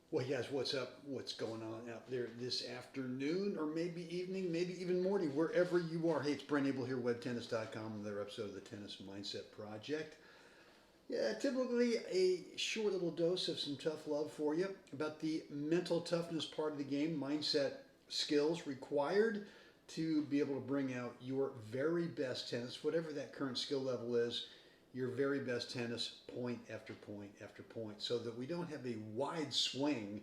Well, yes, what's up? What's going on out there this afternoon, or maybe evening, maybe even morning, wherever you are? Hey, it's Brent Abel here, webtennis.com, another episode of the Tennis Mindset Project. Yeah, typically a short little dose of some tough love for you about the mental toughness part of the game, mindset skills required to be able to bring out your very best tennis, whatever that current skill level is, your very best tennis point after point after point, so that we don't have a wide swing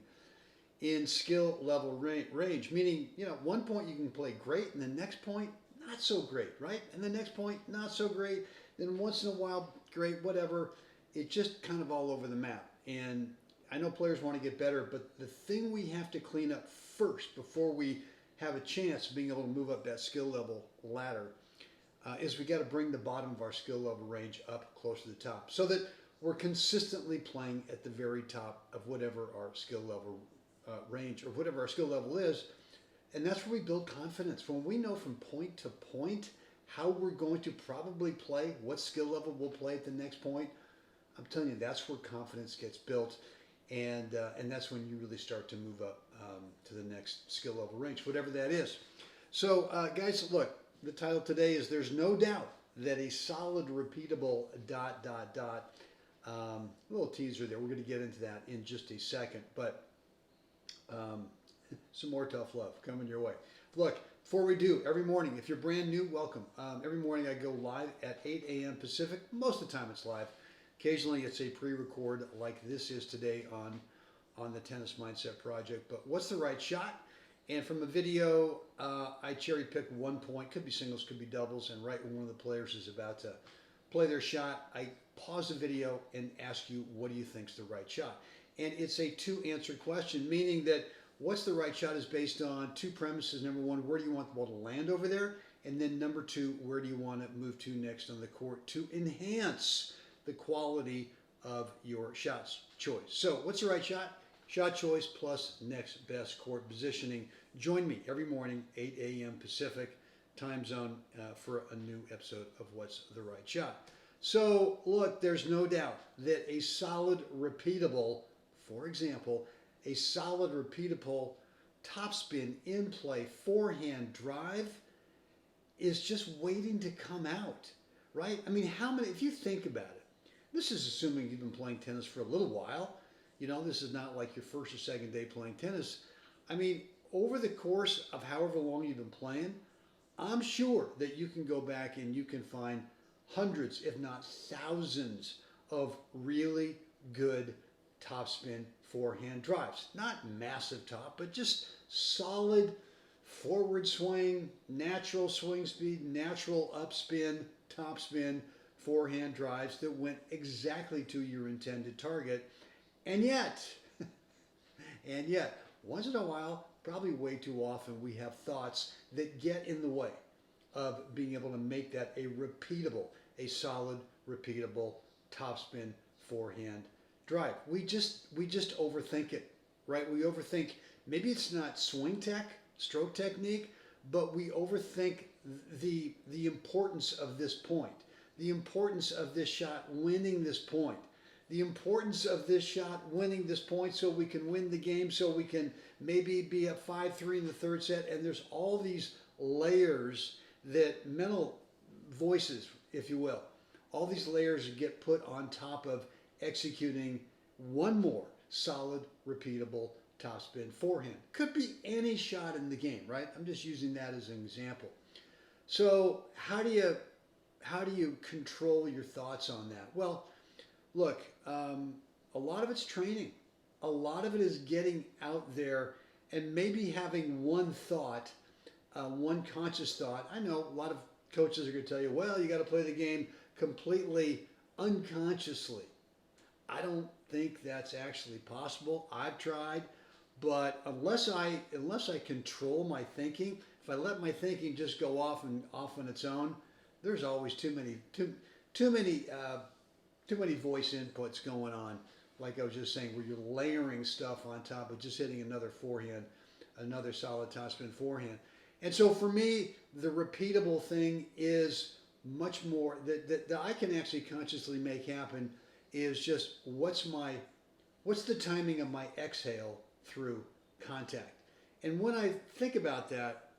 in skill level range. Meaning, one point you can play great, and the next point not so great, right? And the next point not so great. Then once in a while, great, whatever. It's just kind of all over the map. And I know players want to get better, but the thing we have to clean up first before we have a chance of being able to move up that skill level ladder is we got to bring the bottom of our skill level range up close to the top, so that we're consistently playing at the very top of whatever our skill level range or whatever our skill level is. And that's where we build confidence. When we know from point to point how we're going to probably play, what skill level we'll play at the next point, I'm telling you, that's where confidence gets built. And that's when you really start to move up to the next skill level range, whatever that is. So, guys, look, the title today is There's No Doubt That a Solid, Repeatable ... A little teaser there. We're going to get into that in just a second. But some more tough love coming your way. Look, before we do, every morning, if you're brand new, welcome. Every morning I go live at 8 a.m. Pacific. Most of the time it's live. Occasionally it's a pre-record like this is today on the Tennis Mindset Project. But what's the right shot? And from a video, I cherry pick one point. Could be singles, could be doubles. And right when one of the players is about to play their shot, I pause the video and ask you, what do you think's the right shot? And it's a two-answer question, meaning that what's the right shot is based on two premises. Number one, where do you want the ball to land over there? And then number two, where do you want to move to next on the court to enhance the quality of your shot choice? So what's the right shot? Shot choice plus next best court positioning. Join me every morning, 8 a.m. Pacific time zone, for a new episode of What's the Right Shot. So look, there's no doubt that a solid, repeatable, for example, a solid, repeatable topspin in play forehand drive is just waiting to come out, right? I mean, how many, if you think about it, this is assuming you've been playing tennis for a little while. This is not like your first or second day playing tennis. I mean, over the course of however long you've been playing, I'm sure that you can go back and you can find hundreds, if not thousands, of really good topspin forehand drives. Not massive top, but just solid forward swing, natural swing speed, natural upspin, topspin forehand drives that went exactly to your intended target. And yet, once in a while, probably way too often, we have thoughts that get in the way of being able to make that a repeatable, a solid, repeatable topspin forehand drive. We just overthink it, right? We overthink. Maybe it's not swing tech, stroke technique, but we overthink the importance of this point, the importance of this shot winning this point, the importance of this shot winning this point so we can win the game, so we can maybe be at 5-3 in the third set. And there's all these layers that mental voices, if you will, all these layers get put on top of executing one more solid, repeatable topspin forehand. Could be any shot in the game, right? I'm just using that as an example. So how do you control your thoughts on that? Well, look, a lot of it's training. A lot of it is getting out there and maybe having one thought, one conscious thought. I know a lot of coaches are going to tell you, well, you got to play the game completely unconsciously. I don't think that's actually possible. I've tried, but unless I control my thinking, if I let my thinking just go off on its own, there's always too many voice inputs going on. Like I was just saying, where you're layering stuff on top of just hitting another forehand, another solid topspin forehand. And so for me, the repeatable thing is much more that I can actually consciously make happen is just what's my what's the timing of my exhale through contact? And when I think about that,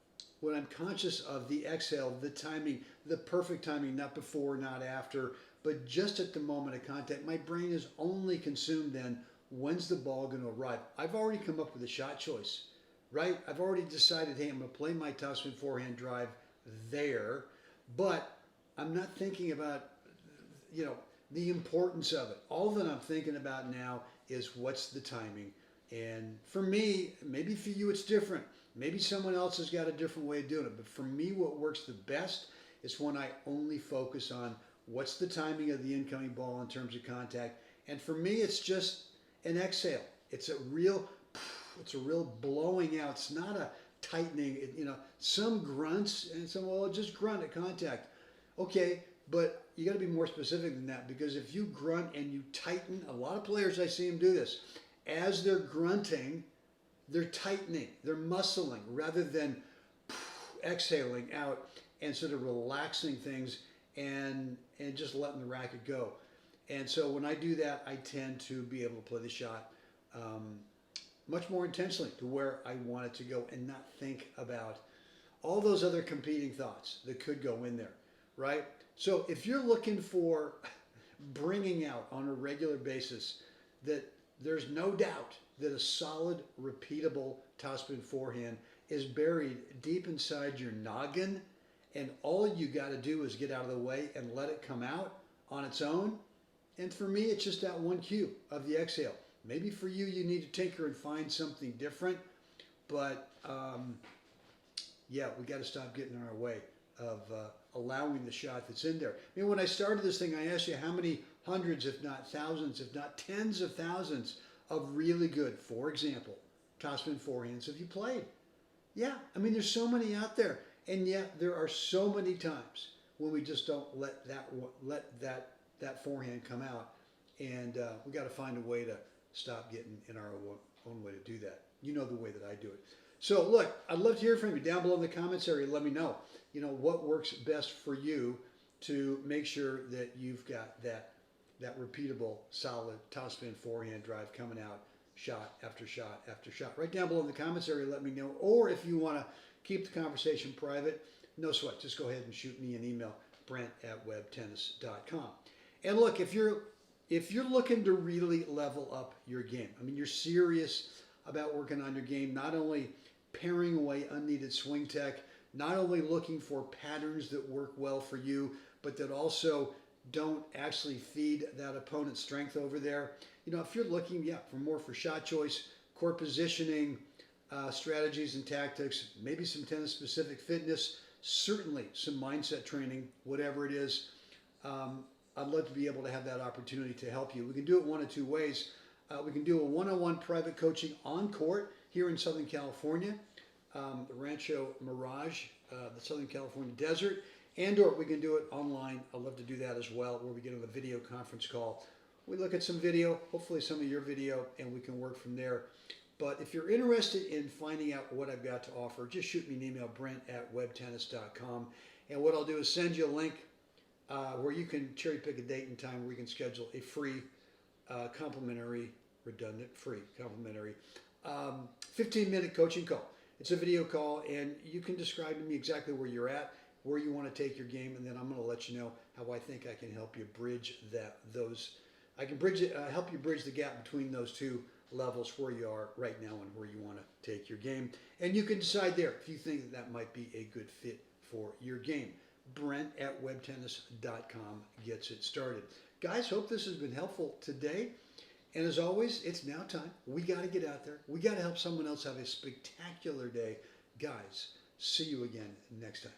when I'm conscious of the exhale, the timing, the perfect timing, not before, not after, but just at the moment of contact, my brain is only consumed then, when's the ball going to arrive? I've already come up with a shot choice, right? I've already decided, hey, I'm going to play my topspin forehand drive there, but I'm not thinking about, the importance of it. All that I'm thinking about now is what's the timing. And for me, maybe for you it's different. Maybe someone else has got a different way of doing it. But for me, what works the best is when I only focus on what's the timing of the incoming ball in terms of contact. And for me, it's just an exhale. It's a real blowing out. It's not a tightening. Some grunts and some, well, just grunt at contact. Okay, but you got to be more specific than that, because if you grunt and you tighten, a lot of players, I see them do this. As they're grunting, they're tightening, they're muscling rather than exhaling out and sort of relaxing things and just letting the racket go. And so when I do that, I tend to be able to play the shot much more intentionally to where I want it to go and not think about all those other competing thoughts that could go in there, right? So if you're looking for bringing out on a regular basis that there's no doubt that a solid, repeatable topspin forehand is buried deep inside your noggin, and all you got to do is get out of the way and let it come out on its own. And for me, it's just that one cue of the exhale. Maybe for you, you need to tinker and find something different, but yeah, we got to stop getting in our way of allowing the shot that's in there. I mean, when I started this thing, I asked you how many hundreds, if not thousands, if not tens of thousands of really good, for example, topspin forehands have you played? Yeah, I mean, there's so many out there, and yet there are so many times when we just don't let that forehand come out, and we got to find a way to stop getting in our own way to do that. You know the way that I do it. So look, I'd love to hear from you down below in the comments area. Let me know, what works best for you to make sure that you've got that repeatable, solid topspin forehand drive coming out shot after shot after shot. Right down below in the comments area, let me know. Or if you want to keep the conversation private, no sweat. Just go ahead and shoot me an email, brent@webtennis.com. And look, if you're looking to really level up your game, I mean, you're serious about working on your game, not only paring away unneeded swing tech, not only looking for patterns that work well for you, but that also don't actually feed that opponent's strength over there. If you're looking, for shot choice, court positioning, strategies and tactics, maybe some tennis-specific fitness, certainly some mindset training, whatever it is, I'd love to be able to have that opportunity to help you. We can do it one of two ways. We can do a one-on-one private coaching on court here in Southern California, the Rancho Mirage, the Southern California desert, and/or we can do it online. I'd love to do that as well, where we get on a video conference call. We look at some video, hopefully some of your video, and we can work from there. But if you're interested in finding out what I've got to offer, just shoot me an email, brent@webtennis.com. And what I'll do is send you a link where you can cherry pick a date and time where we can schedule a free, complimentary, 15-minute coaching call. It's a video call, and you can describe to me exactly where you're at, where you want to take your game, and then I'm going to let you know how I think I can help you bridge help you bridge the gap between those two levels, where you are right now and where you want to take your game. And you can decide there if you think that might be a good fit for your game. Brent@webtennis.com gets it started. Guys, hope this has been helpful today. And as always, it's now time. We got to get out there. We got to help someone else have a spectacular day. Guys, see you again next time.